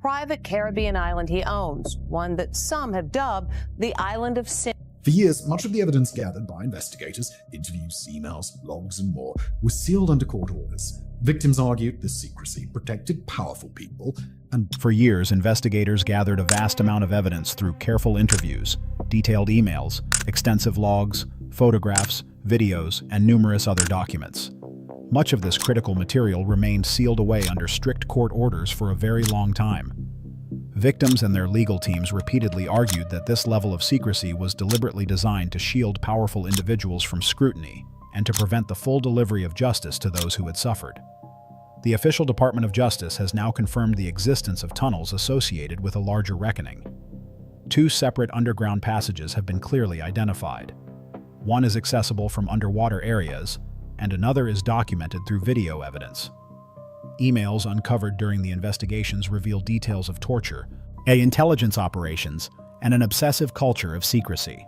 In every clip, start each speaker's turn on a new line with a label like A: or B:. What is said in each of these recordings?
A: private Caribbean island he owns, one that some have dubbed the Island of Sin.
B: For years, much of the evidence gathered by investigators, interviews, emails, logs, and more, was sealed under court orders. Victims argued this secrecy protected powerful people, and
C: for years, investigators gathered a vast amount of evidence through careful interviews, detailed emails, extensive logs, photographs, videos, and numerous other documents. Much of this critical material remained sealed away under strict court orders for a very long time. Victims and their legal teams repeatedly argued that this level of secrecy was deliberately designed to shield powerful individuals from scrutiny and to prevent the full delivery of justice to those who had suffered. The official Department of Justice has now confirmed the existence of tunnels associated with a larger reckoning. 2 separate underground passages have been clearly identified. One is accessible from underwater areas, and another is documented through video evidence. Emails uncovered during the investigations reveal details of torture, intelligence operations, and an obsessive culture of secrecy.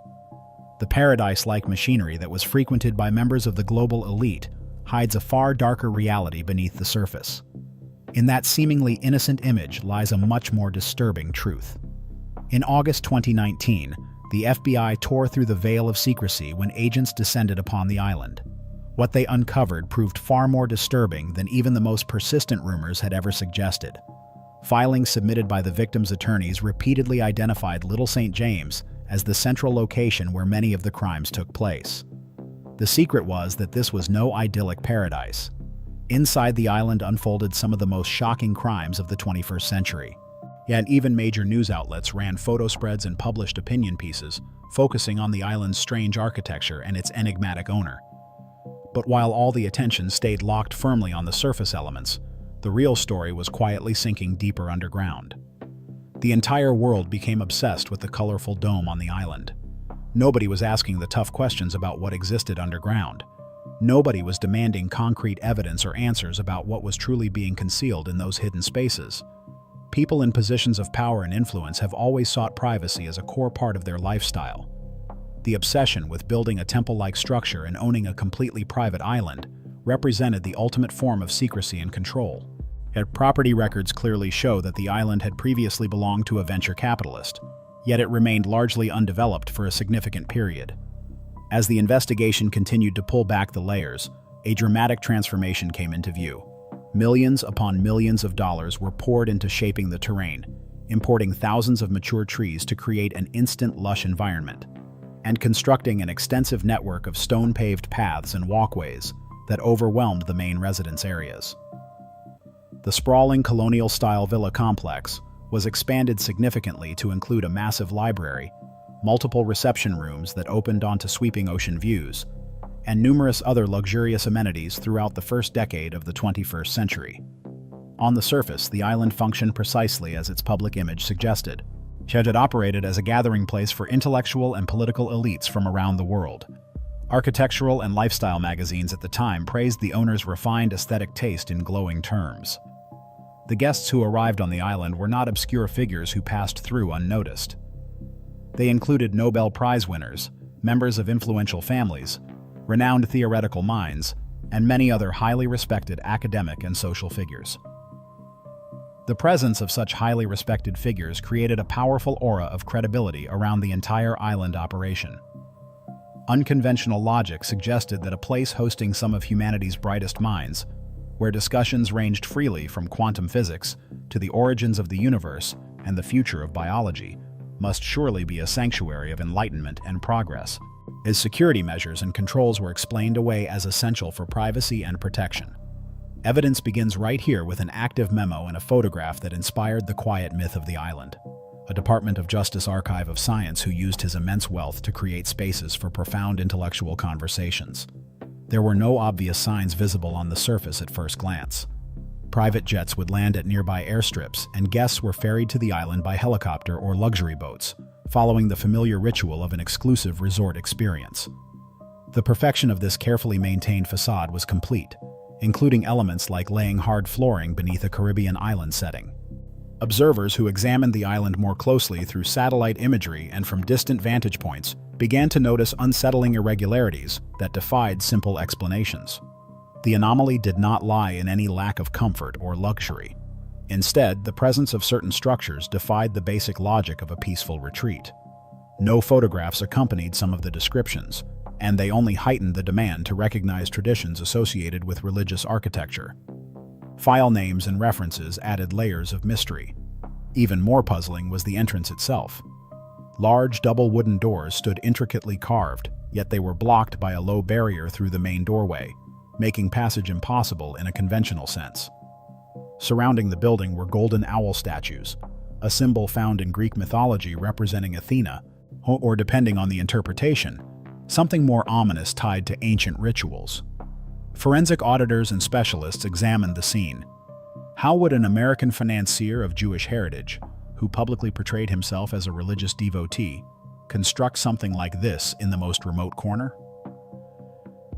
C: The paradise-like machinery that was frequented by members of the global elite hides a far darker reality beneath the surface. In that seemingly innocent image lies a much more disturbing truth. In August 2019, the FBI tore through the veil of secrecy when agents descended upon the island. What they uncovered proved far more disturbing than even the most persistent rumors had ever suggested. Filings submitted by the victims' attorneys repeatedly identified Little St. James as the central location where many of the crimes took place. The secret was that this was no idyllic paradise. Inside the island unfolded some of the most shocking crimes of the 21st century. And even major news outlets ran photo spreads and published opinion pieces, focusing on the island's strange architecture and its enigmatic owner. But while all the attention stayed locked firmly on the surface elements, the real story was quietly sinking deeper underground. The entire world became obsessed with the colorful dome on the island. Nobody was asking the tough questions about what existed underground. Nobody was demanding concrete evidence or answers about what was truly being concealed in those hidden spaces. People in positions of power and influence have always sought privacy as a core part of their lifestyle. The obsession with building a temple-like structure and owning a completely private island represented the ultimate form of secrecy and control. Yet property records clearly show that the island had previously belonged to a venture capitalist, yet it remained largely undeveloped for a significant period. As the investigation continued to pull back the layers, a dramatic transformation came into view. Millions upon millions of dollars were poured into shaping the terrain, importing thousands of mature trees to create an instant lush environment, and constructing an extensive network of stone-paved paths and walkways that overwhelmed the main residence areas. The sprawling colonial-style villa complex was expanded significantly to include a massive library, multiple reception rooms that opened onto sweeping ocean views, and numerous other luxurious amenities throughout the first decade of the 21st century. On the surface, the island functioned precisely as its public image suggested. It operated as a gathering place for intellectual and political elites from around the world. Architectural and lifestyle magazines at the time praised the owner's refined aesthetic taste in glowing terms. The guests who arrived on the island were not obscure figures who passed through unnoticed. They included Nobel Prize winners, members of influential families, renowned theoretical minds, and many other highly respected academic and social figures. The presence of such highly respected figures created a powerful aura of credibility around the entire island operation. Unconventional logic suggested that a place hosting some of humanity's brightest minds, where discussions ranged freely from quantum physics to the origins of the universe and the future of biology, must surely be a sanctuary of enlightenment and progress, as security measures and controls were explained away as essential for privacy and protection. Evidence begins right here with an active memo and a photograph that inspired the quiet myth of the island. A Department of Justice archive of science who used his immense wealth to create spaces for profound intellectual conversations. There were no obvious signs visible on the surface at first glance. Private jets would land at nearby airstrips, and guests were ferried to the island by helicopter or luxury boats, following the familiar ritual of an exclusive resort experience. The perfection of this carefully maintained facade was complete, including elements like laying hard flooring beneath a Caribbean island setting. Observers who examined the island more closely through satellite imagery and from distant vantage points began to notice unsettling irregularities that defied simple explanations. The anomaly did not lie in any lack of comfort or luxury. Instead, the presence of certain structures defied the basic logic of a peaceful retreat. No photographs accompanied some of the descriptions, and they only heightened the demand to recognize traditions associated with religious architecture. File names and references added layers of mystery. Even more puzzling was the entrance itself. Large double wooden doors stood intricately carved, yet they were blocked by a low barrier through the main doorway, making passage impossible in a conventional sense. Surrounding the building were golden owl statues, a symbol found in Greek mythology representing Athena, or depending on the interpretation, something more ominous tied to ancient rituals. Forensic auditors and specialists examined the scene. How would an American financier of Jewish heritage, who publicly portrayed himself as a religious devotee, construct something like this in the most remote corner?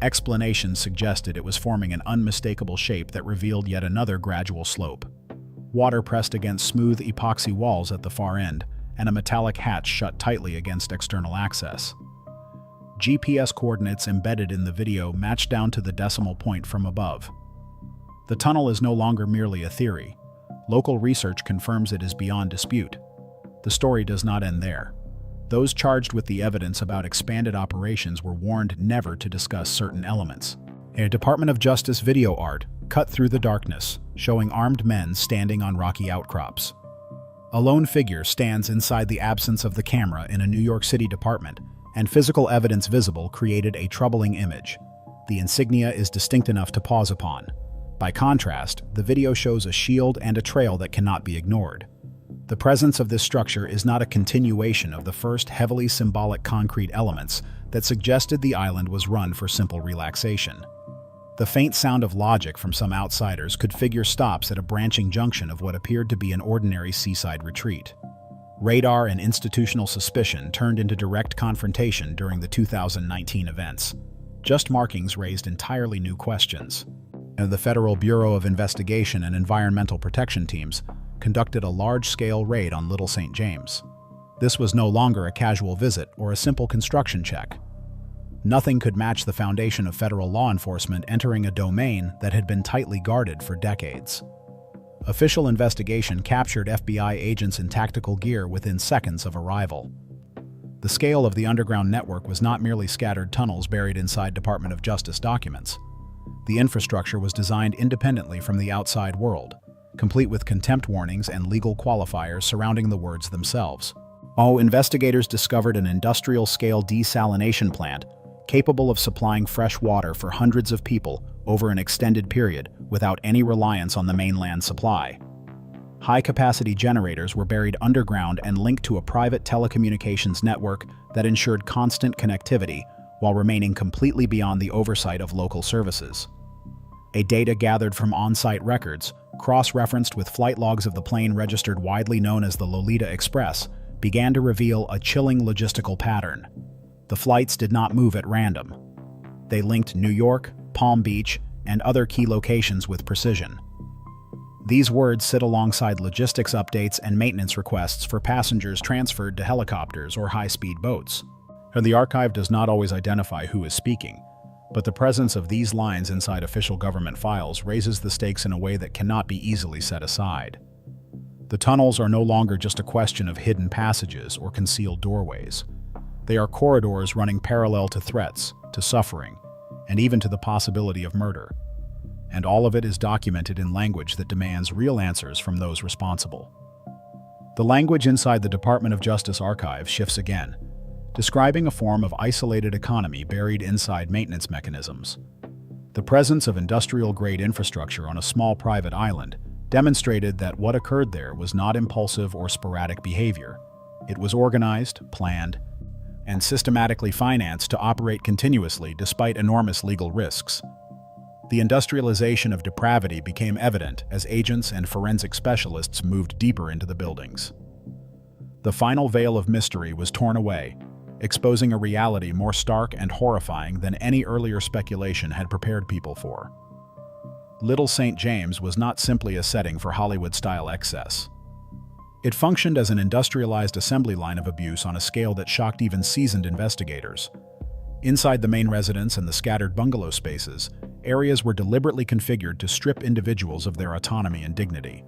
C: Explanations suggested it was forming an unmistakable shape that revealed yet another gradual slope. Water pressed against smooth epoxy walls at the far end, and a metallic hatch shut tightly against external access. GPS coordinates embedded in the video matched down to the decimal point from above. The tunnel is no longer merely a theory. Local research confirms it is beyond dispute. The story does not end there. Those charged with the evidence about expanded operations were warned never to discuss certain elements. A Department of Justice video art cut through the darkness, showing armed men standing on rocky outcrops. A lone figure stands inside the absence of the camera in a New York City department, and physical evidence visible created a troubling image. The insignia is distinct enough to pause upon. By contrast, the video shows a shield and a trail that cannot be ignored. The presence of this structure is not a continuation of the first heavily symbolic concrete elements that suggested the island was run for simple relaxation. The faint sound of logic from some outsiders could figure stops at a branching junction of what appeared to be an ordinary seaside retreat. Radar and institutional suspicion turned into direct confrontation during the 2019 events. Just markings raised entirely new questions. The Federal Bureau of Investigation and Environmental Protection teams conducted a large-scale raid on Little St. James. This was no longer a casual visit or a simple construction check. Nothing could match the foundation of federal law enforcement entering a domain that had been tightly guarded for decades. Official investigation captured FBI agents in tactical gear within seconds of arrival. The scale of the underground network was not merely scattered tunnels buried inside Department of Justice documents. The infrastructure was designed independently from the outside world, complete with contempt warnings and legal qualifiers surrounding the words themselves. Investigators discovered an industrial-scale desalination plant capable of supplying fresh water for hundreds of people over an extended period without any reliance on the mainland supply. High-capacity generators were buried underground and linked to a private telecommunications network that ensured constant connectivity while remaining completely beyond the oversight of local services. Data gathered from on-site records, cross-referenced with flight logs of the plane registered widely known as the Lolita Express, began to reveal a chilling logistical pattern. The flights did not move at random. They linked New York, Palm Beach, and other key locations with precision. These words sit alongside logistics updates and maintenance requests for passengers transferred to helicopters or high-speed boats. The archive does not always identify who is speaking, but the presence of these lines inside official government files raises the stakes in a way that cannot be easily set aside. The tunnels are no longer just a question of hidden passages or concealed doorways. They are corridors running parallel to threats, to suffering, and even to the possibility of murder. And all of it is documented in language that demands real answers from those responsible. The language inside the Department of Justice archive shifts again, describing a form of isolated economy buried inside maintenance mechanisms. The presence of industrial-grade infrastructure on a small private island demonstrated that what occurred there was not impulsive or sporadic behavior. It was organized, planned, and systematically financed to operate continuously despite enormous legal risks. The industrialization of depravity became evident as agents and forensic specialists moved deeper into the buildings. The final veil of mystery was torn away, exposing a reality more stark and horrifying than any earlier speculation had prepared people for. Little St. James was not simply a setting for Hollywood-style excess. It functioned as an industrialized assembly line of abuse on a scale that shocked even seasoned investigators. Inside the main residence and the scattered bungalow spaces, areas were deliberately configured to strip individuals of their autonomy and dignity.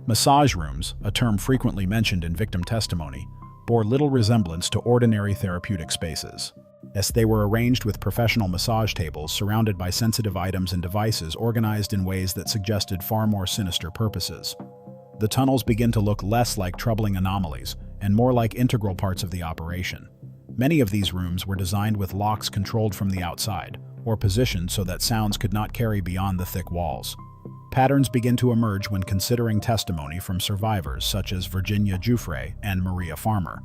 C: Massage rooms, a term frequently mentioned in victim testimony, bore little resemblance to ordinary therapeutic spaces, as they were arranged with professional massage tables surrounded by sensitive items and devices organized in ways that suggested far more sinister purposes. The tunnels begin to look less like troubling anomalies and more like integral parts of the operation. Many of these rooms were designed with locks controlled from the outside, or positioned so that sounds could not carry beyond the thick walls. Patterns begin to emerge when considering testimony from survivors such as Virginia Giuffre and Maria Farmer.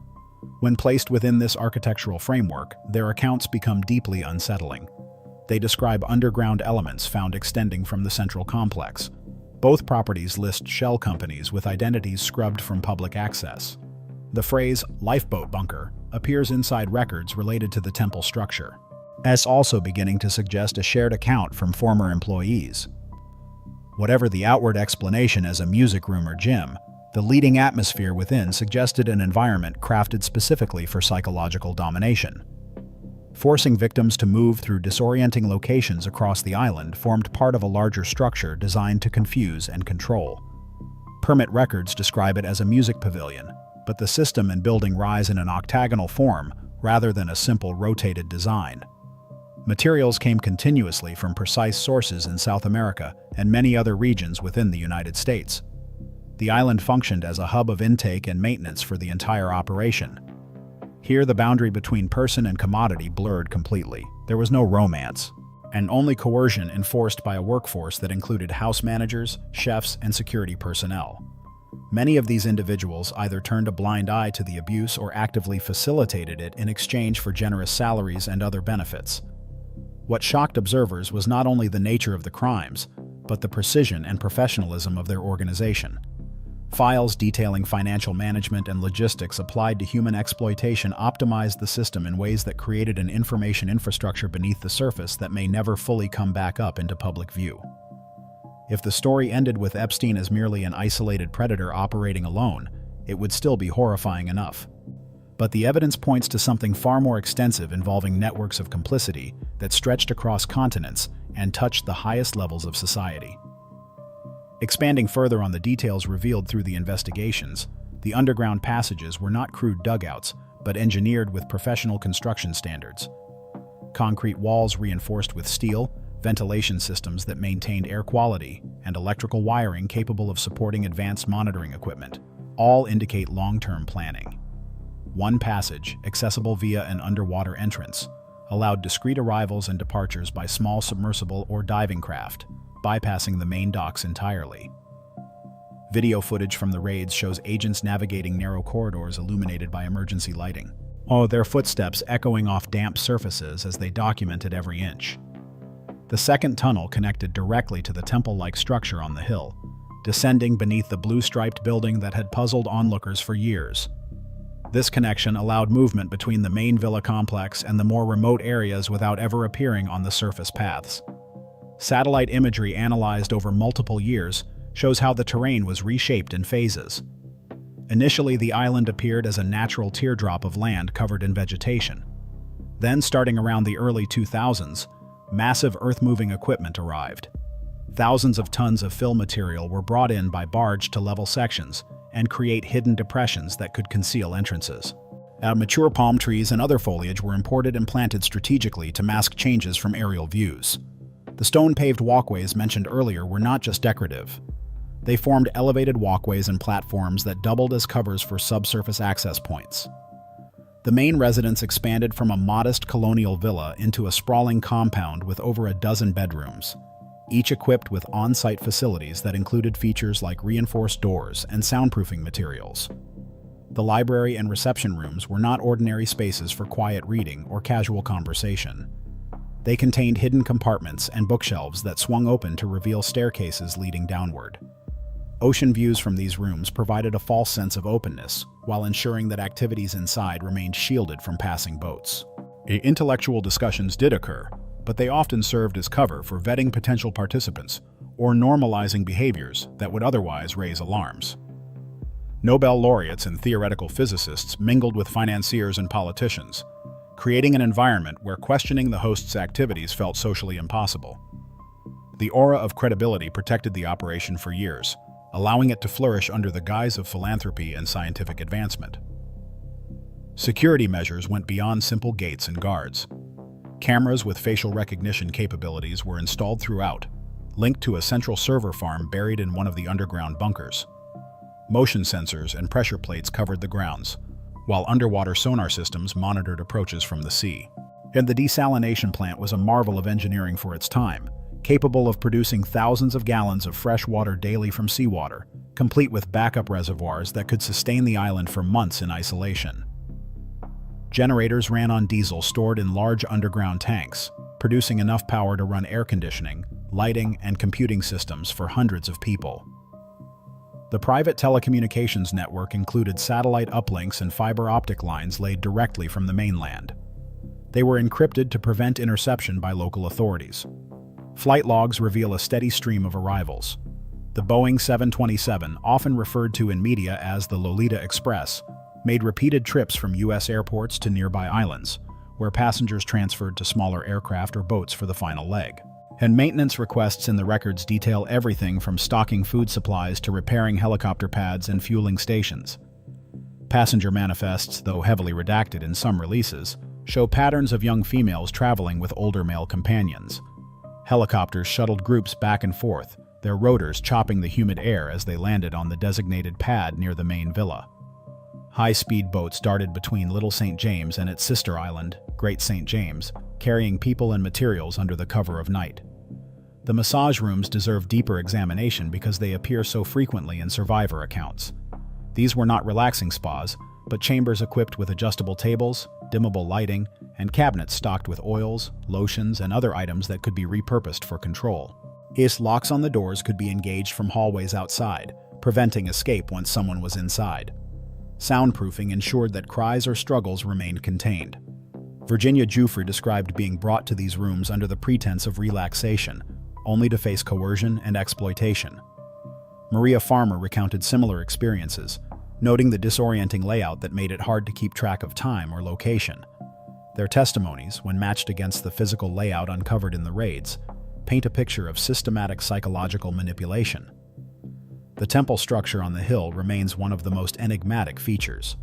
C: When placed within this architectural framework, their accounts become deeply unsettling. They describe underground elements found extending from the central complex. Both properties list shell companies with identities scrubbed from public access. The phrase lifeboat bunker appears inside records related to the temple structure, as also beginning to suggest a shared account from former employees. Whatever the outward explanation as a music room or gym, the leading atmosphere within suggested an environment crafted specifically for psychological domination. Forcing victims to move through disorienting locations across the island formed part of a larger structure designed to confuse and control. Permit records describe it as a music pavilion, but the system and building rise in an octagonal form rather than a simple rotated design. Materials came continuously from precise sources in South America and many other regions within the United States. The island functioned as a hub of intake and maintenance for the entire operation. Here, the boundary between person and commodity blurred completely. There was no romance, and only coercion enforced by a workforce that included house managers, chefs, and security personnel. Many of these individuals either turned a blind eye to the abuse or actively facilitated it in exchange for generous salaries and other benefits. What shocked observers was not only the nature of the crimes, but the precision and professionalism of their organization. Files detailing financial management and logistics applied to human exploitation optimized the system in ways that created an information infrastructure beneath the surface that may never fully come back up into public view. If the story ended with Epstein as merely an isolated predator operating alone, it would still be horrifying enough. But the evidence points to something far more extensive involving networks of complicity that stretched across continents and touched the highest levels of society. Expanding further on the details revealed through the investigations, the underground passages were not crude dugouts, but engineered with professional construction standards. Concrete walls reinforced with steel, ventilation systems that maintained air quality, and electrical wiring capable of supporting advanced monitoring equipment all indicate long-term planning. One passage, accessible via an underwater entrance, allowed discreet arrivals and departures by small submersible or diving craft, bypassing the main docks entirely. Video footage from the raids shows agents navigating narrow corridors illuminated by emergency lighting, their footsteps echoing off damp surfaces as they documented every inch. The second tunnel connected directly to the temple-like structure on the hill, descending beneath the blue-striped building that had puzzled onlookers for years. This connection allowed movement between the main villa complex and the more remote areas without ever appearing on the surface paths. Satellite imagery analyzed over multiple years shows how the terrain was reshaped in phases. Initially, the island appeared as a natural teardrop of land covered in vegetation. Then, starting around the early 2000s, massive earth-moving equipment arrived. Thousands of tons of fill material were brought in by barge to level sections and create hidden depressions that could conceal entrances. Mature palm trees and other foliage were imported and planted strategically to mask changes from aerial views. The stone-paved walkways mentioned earlier were not just decorative. They formed elevated walkways and platforms that doubled as covers for subsurface access points. The main residence expanded from a modest colonial villa into a sprawling compound with over a dozen bedrooms, each equipped with on-site facilities that included features like reinforced doors and soundproofing materials. The library and reception rooms were not ordinary spaces for quiet reading or casual conversation. They contained hidden compartments and bookshelves that swung open to reveal staircases leading downward. Ocean views from these rooms provided a false sense of openness, while ensuring that activities inside remained shielded from passing boats. Intellectual discussions did occur, but they often served as cover for vetting potential participants or normalizing behaviors that would otherwise raise alarms. Nobel laureates and theoretical physicists mingled with financiers and politicians, creating an environment where questioning the host's activities felt socially impossible. The aura of credibility protected the operation for years, allowing it to flourish under the guise of philanthropy and scientific advancement. Security measures went beyond simple gates and guards. Cameras with facial recognition capabilities were installed throughout, linked to a central server farm buried in one of the underground bunkers. Motion sensors and pressure plates covered the grounds, while underwater sonar systems monitored approaches from the sea. And the desalination plant was a marvel of engineering for its time, capable of producing thousands of gallons of fresh water daily from seawater, complete with backup reservoirs that could sustain the island for months in isolation. Generators ran on diesel stored in large underground tanks, producing enough power to run air conditioning, lighting, and computing systems for hundreds of people. The private telecommunications network included satellite uplinks and fiber optic lines laid directly from the mainland. They were encrypted to prevent interception by local authorities. Flight logs reveal a steady stream of arrivals. The Boeing 727, often referred to in media as the Lolita Express, made repeated trips from U.S. airports to nearby islands, where passengers transferred to smaller aircraft or boats for the final leg. And maintenance requests in the records detail everything from stocking food supplies to repairing helicopter pads and fueling stations. Passenger manifests, though heavily redacted in some releases, show patterns of young females traveling with older male companions. Helicopters shuttled groups back and forth, their rotors chopping the humid air as they landed on the designated pad near the main villa. High-speed boats darted between Little St. James and its sister island, Great St. James, carrying people and materials under the cover of night. The massage rooms deserve deeper examination because they appear so frequently in survivor accounts. These were not relaxing spas, but chambers equipped with adjustable tables, dimmable lighting, and cabinets stocked with oils, lotions, and other items that could be repurposed for control. Locks on the doors could be engaged from hallways outside, preventing escape once someone was inside. Soundproofing ensured that cries or struggles remained contained. Virginia Jeffrey described being brought to these rooms under the pretense of relaxation, only to face coercion and exploitation. Maria Farmer recounted similar experiences, noting the disorienting layout that made it hard to keep track of time or location. Their testimonies, when matched against the physical layout uncovered in the raids, paint a picture of systematic psychological manipulation. The temple structure on the hill remains one of the most enigmatic features.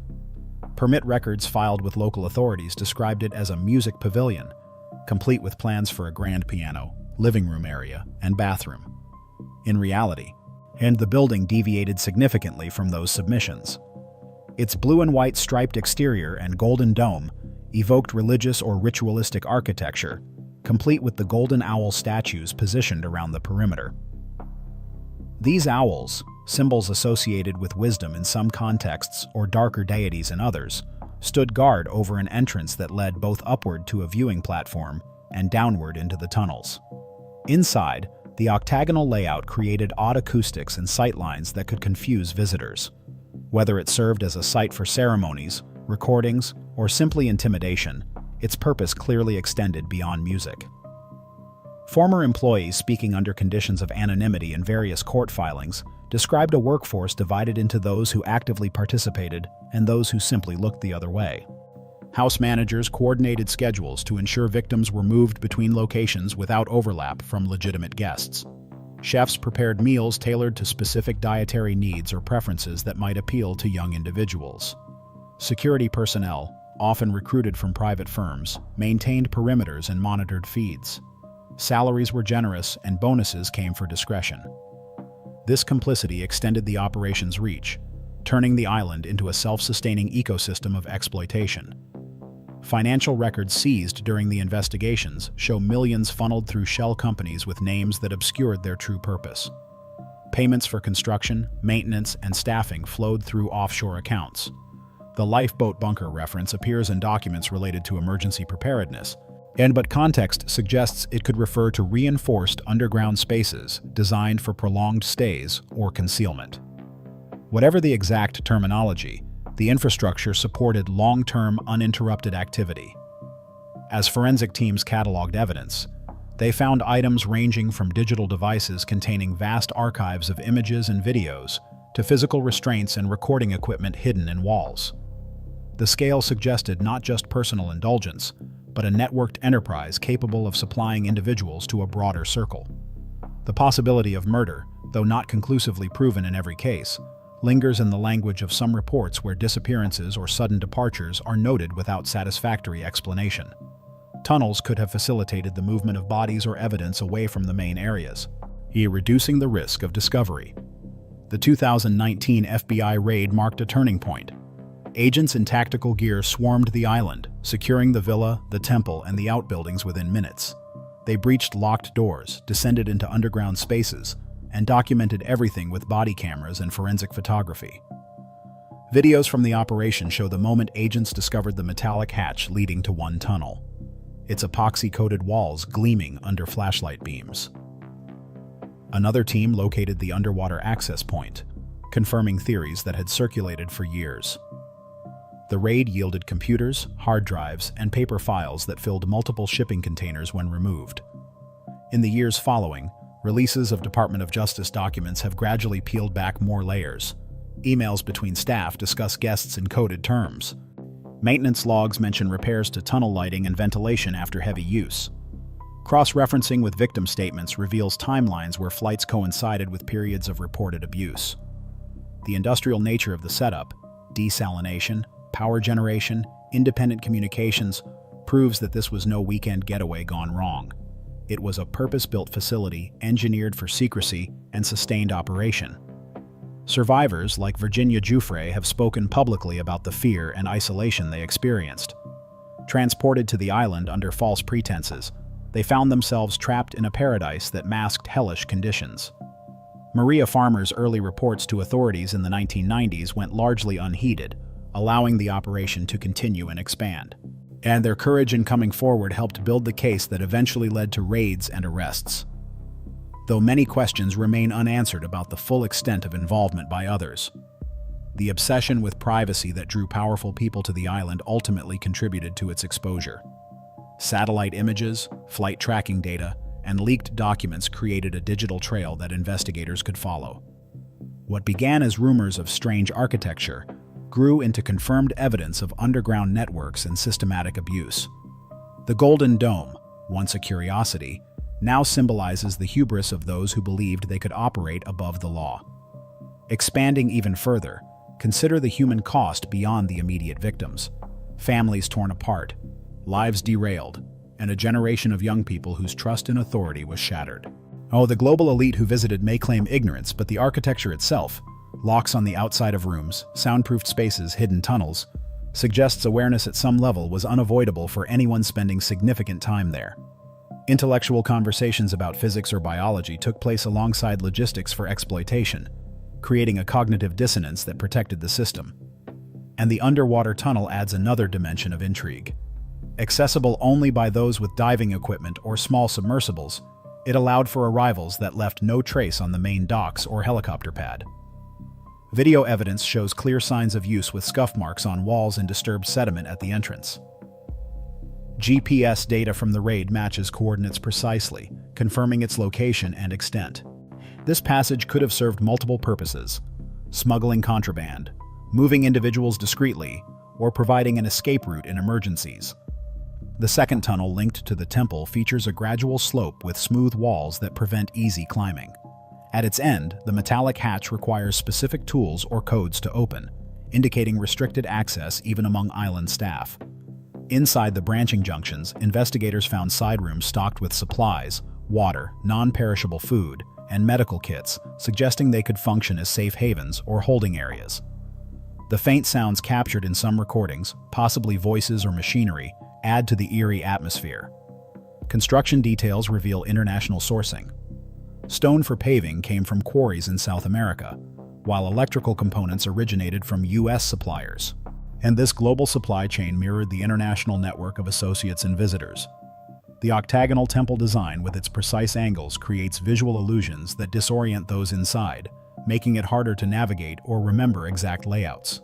C: Permit records filed with local authorities described it as a music pavilion, complete with plans for a grand piano, living room area, and bathroom. In reality, the building deviated significantly from those submissions. Its blue and white striped exterior and golden dome evoked religious or ritualistic architecture, complete with the golden owl statues positioned around the perimeter. These owls, symbols associated with wisdom in some contexts or darker deities in others, stood guard over an entrance that led both upward to a viewing platform and downward into the tunnels. Inside, the octagonal layout created odd acoustics and sightlines that could confuse visitors. Whether it served as a site for ceremonies, recordings, or simply intimidation, its purpose clearly extended beyond music. Former employees speaking under conditions of anonymity in various court filings described a workforce divided into those who actively participated and those who simply looked the other way. House managers coordinated schedules to ensure victims were moved between locations without overlap from legitimate guests. Chefs prepared meals tailored to specific dietary needs or preferences that might appeal to young individuals. Security personnel, often recruited from private firms, maintained perimeters and monitored feeds. Salaries were generous and bonuses came for discretion. This complicity extended the operation's reach, turning the island into a self-sustaining ecosystem of exploitation. Financial records seized during the investigations show millions funneled through shell companies with names that obscured their true purpose. Payments for construction, maintenance, and staffing flowed through offshore accounts. The lifeboat bunker reference appears in documents related to emergency preparedness, but context suggests it could refer to reinforced underground spaces designed for prolonged stays or concealment. Whatever the exact terminology, the infrastructure supported long-term, uninterrupted activity. As forensic teams cataloged evidence, they found items ranging from digital devices containing vast archives of images and videos to physical restraints and recording equipment hidden in walls. The scale suggested not just personal indulgence, but a networked enterprise capable of supplying individuals to a broader circle. The possibility of murder, though not conclusively proven in every case, lingers in the language of some reports where disappearances or sudden departures are noted without satisfactory explanation. Tunnels could have facilitated the movement of bodies or evidence away from the main areas, reducing the risk of discovery. The 2019 FBI raid marked a turning point. Agents in tactical gear swarmed the island, securing the villa, the temple, and the outbuildings within minutes. They breached locked doors, descended into underground spaces, and documented everything with body cameras and forensic photography. Videos from the operation show the moment agents discovered the metallic hatch leading to one tunnel, its epoxy-coated walls gleaming under flashlight beams. Another team located the underwater access point, confirming theories that had circulated for years. The raid yielded computers, hard drives, and paper files that filled multiple shipping containers when removed. In the years following, releases of Department of Justice documents have gradually peeled back more layers. Emails between staff discuss guests in coded terms. Maintenance logs mention repairs to tunnel lighting and ventilation after heavy use. Cross-referencing with victim statements reveals timelines where flights coincided with periods of reported abuse. The industrial nature of the setup, desalination, power generation, independent communications, proves that this was no weekend getaway gone wrong. It was a purpose-built facility engineered for secrecy and sustained operation. Survivors like Virginia Jeffrey have spoken publicly about the fear and isolation they experienced. Transported to the island under false pretenses, they found themselves trapped in a paradise that masked hellish conditions. Maria Farmer's early reports to authorities in the 1990s went largely unheeded, allowing the operation to continue and expand. And their courage in coming forward helped build the case that eventually led to raids and arrests. Though many questions remain unanswered about the full extent of involvement by others. The obsession with privacy that drew powerful people to the island ultimately contributed to its exposure. Satellite images, flight tracking data, and leaked documents created a digital trail that investigators could follow. What began as rumors of strange architecture grew into confirmed evidence of underground networks and systematic abuse. The Golden Dome, once a curiosity, now symbolizes the hubris of those who believed they could operate above the law. Expanding even further, consider the human cost beyond the immediate victims. Families torn apart, lives derailed, and a generation of young people whose trust in authority was shattered. Oh, the global elite who visited may claim ignorance, but the architecture itself, locks on the outside of rooms, soundproofed spaces, hidden tunnels, suggests awareness at some level was unavoidable for anyone spending significant time there. Intellectual conversations about physics or biology took place alongside logistics for exploitation, creating a cognitive dissonance that protected the system. And the underwater tunnel adds another dimension of intrigue. Accessible only by those with diving equipment or small submersibles, it allowed for arrivals that left no trace on the main docks or helicopter pad. Video evidence shows clear signs of use with scuff marks on walls and disturbed sediment at the entrance. GPS data from the raid matches coordinates precisely, confirming its location and extent. This passage could have served multiple purposes: smuggling contraband, moving individuals discreetly, or providing an escape route in emergencies. The second tunnel linked to the temple features a gradual slope with smooth walls that prevent easy climbing. At its end, the metallic hatch requires specific tools or codes to open, indicating restricted access even among island staff. Inside the branching junctions, investigators found side rooms stocked with supplies, water, non-perishable food, and medical kits, suggesting they could function as safe havens or holding areas. The faint sounds captured in some recordings, possibly voices or machinery, add to the eerie atmosphere. Construction details reveal international sourcing. Stone for paving came from quarries in South America, while electrical components originated from U.S. suppliers. And this global supply chain mirrored the international network of associates and visitors. The octagonal temple design with its precise angles creates visual illusions that disorient those inside, making it harder to navigate or remember exact layouts.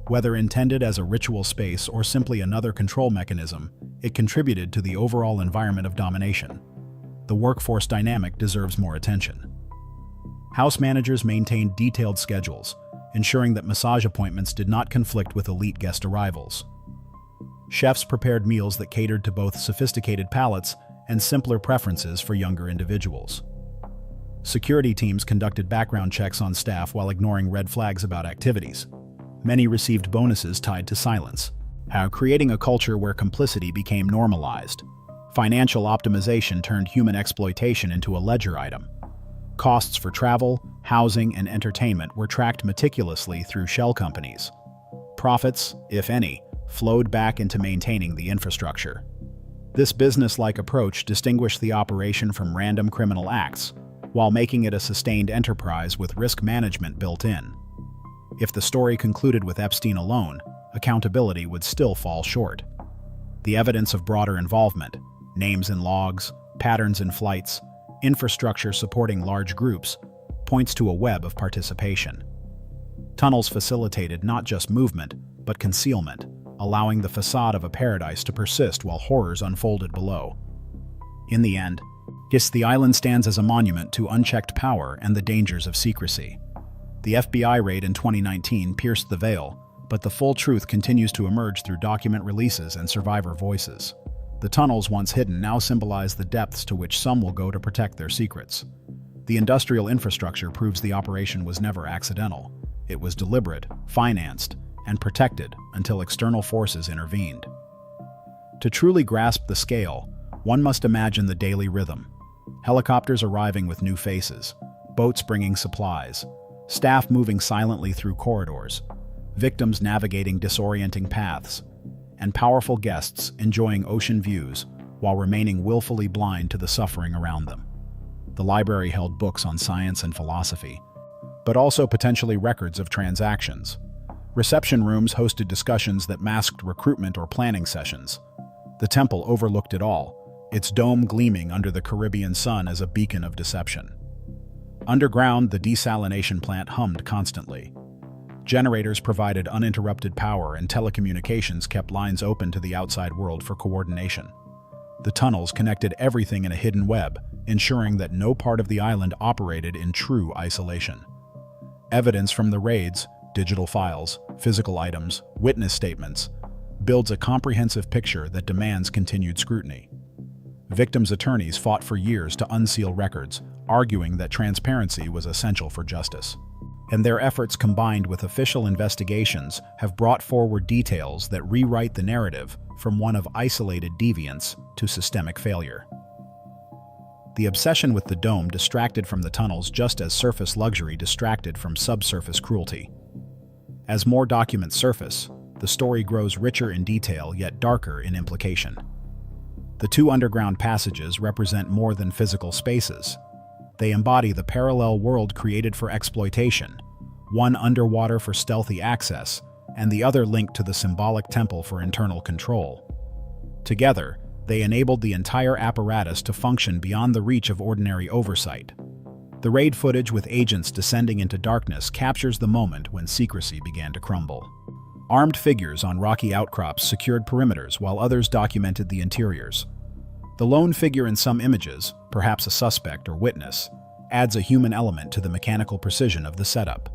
C: Whether intended as a ritual space or simply another control mechanism, it contributed to the overall environment of domination. The workforce dynamic deserves more attention. House managers maintained detailed schedules, ensuring that massage appointments did not conflict with elite guest arrivals. Chefs prepared meals that catered to both sophisticated palates and simpler preferences for younger individuals. Security teams conducted background checks on staff while ignoring red flags about activities. Many received bonuses tied to silence, creating a culture where complicity became normalized. Financial optimization turned human exploitation into a ledger item. Costs for travel, housing, and entertainment were tracked meticulously through shell companies. Profits, if any, flowed back into maintaining the infrastructure. This business-like approach distinguished the operation from random criminal acts, while making it a sustained enterprise with risk management built in. If the story concluded with Epstein alone, accountability would still fall short. The evidence of broader involvement, names in logs, patterns in flights, infrastructure supporting large groups, points to a web of participation. Tunnels facilitated not just movement, but concealment, allowing the facade of a paradise to persist while horrors unfolded below. In the end, the island stands as a monument to unchecked power and the dangers of secrecy. The FBI raid in 2019 pierced the veil, but the full truth continues to emerge through document releases and survivor voices. The tunnels once hidden now symbolize the depths to which some will go to protect their secrets. The industrial infrastructure proves the operation was never accidental. It was deliberate, financed, and protected until external forces intervened. To truly grasp the scale, one must imagine the daily rhythm. Helicopters arriving with new faces, boats bringing supplies, staff moving silently through corridors, victims navigating disorienting paths, and powerful guests enjoying ocean views while remaining willfully blind to the suffering around them. The library held books on science and philosophy, but also potentially records of transactions. Reception rooms hosted discussions that masked recruitment or planning sessions. The temple overlooked it all, its dome gleaming under the Caribbean sun as a beacon of deception. Underground, the desalination plant hummed constantly. Generators provided uninterrupted power and telecommunications kept lines open to the outside world for coordination. The tunnels connected everything in a hidden web, ensuring that no part of the island operated in true isolation. Evidence from the raids, digital files, physical items, witness statements, builds a comprehensive picture that demands continued scrutiny. Victims' attorneys fought for years to unseal records, arguing that transparency was essential for justice. And their efforts combined with official investigations have brought forward details that rewrite the narrative from one of isolated deviance to systemic failure. The obsession with the dome distracted from the tunnels just as surface luxury distracted from subsurface cruelty. As more documents surface, the story grows richer in detail yet darker in implication. The two underground passages represent more than physical spaces. They embody the parallel world created for exploitation, one underwater for stealthy access, and the other linked to the symbolic temple for internal control. Together, they enabled the entire apparatus to function beyond the reach of ordinary oversight. The raid footage with agents descending into darkness captures the moment when secrecy began to crumble. Armed figures on rocky outcrops secured perimeters while others documented the interiors. The lone figure in some images, perhaps a suspect or witness, adds a human element to the mechanical precision of the setup.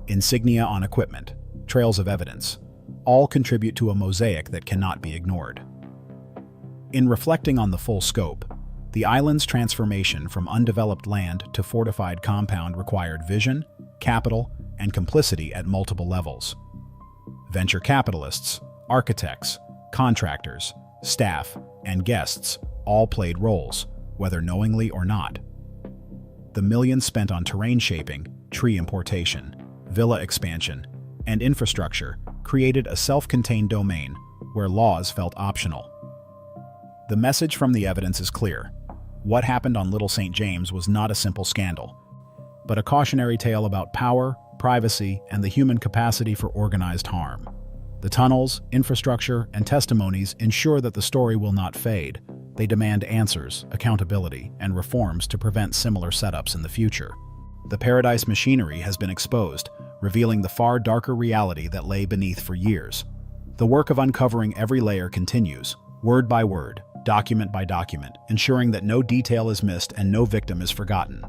C: Insignia on equipment, trails of evidence, all contribute to a mosaic that cannot be ignored. In reflecting on the full scope, the island's transformation from undeveloped land to fortified compound required vision, capital, and complicity at multiple levels. Venture capitalists, architects, contractors, staff, and guests all played roles, whether knowingly or not. The millions spent on terrain shaping, tree importation, villa expansion, and infrastructure created a self-contained domain where laws felt optional. The message from the evidence is clear. What happened on Little St. James was not a simple scandal, but a cautionary tale about power, privacy, and the human capacity for organized harm. The tunnels, infrastructure, and testimonies ensure that the story will not fade. They demand answers, accountability, and reforms to prevent similar setups in the future. The Paradise machinery has been exposed, revealing the far darker reality that lay beneath for years. The work of uncovering every layer continues, word by word, document by document, ensuring that no detail is missed and no victim is forgotten.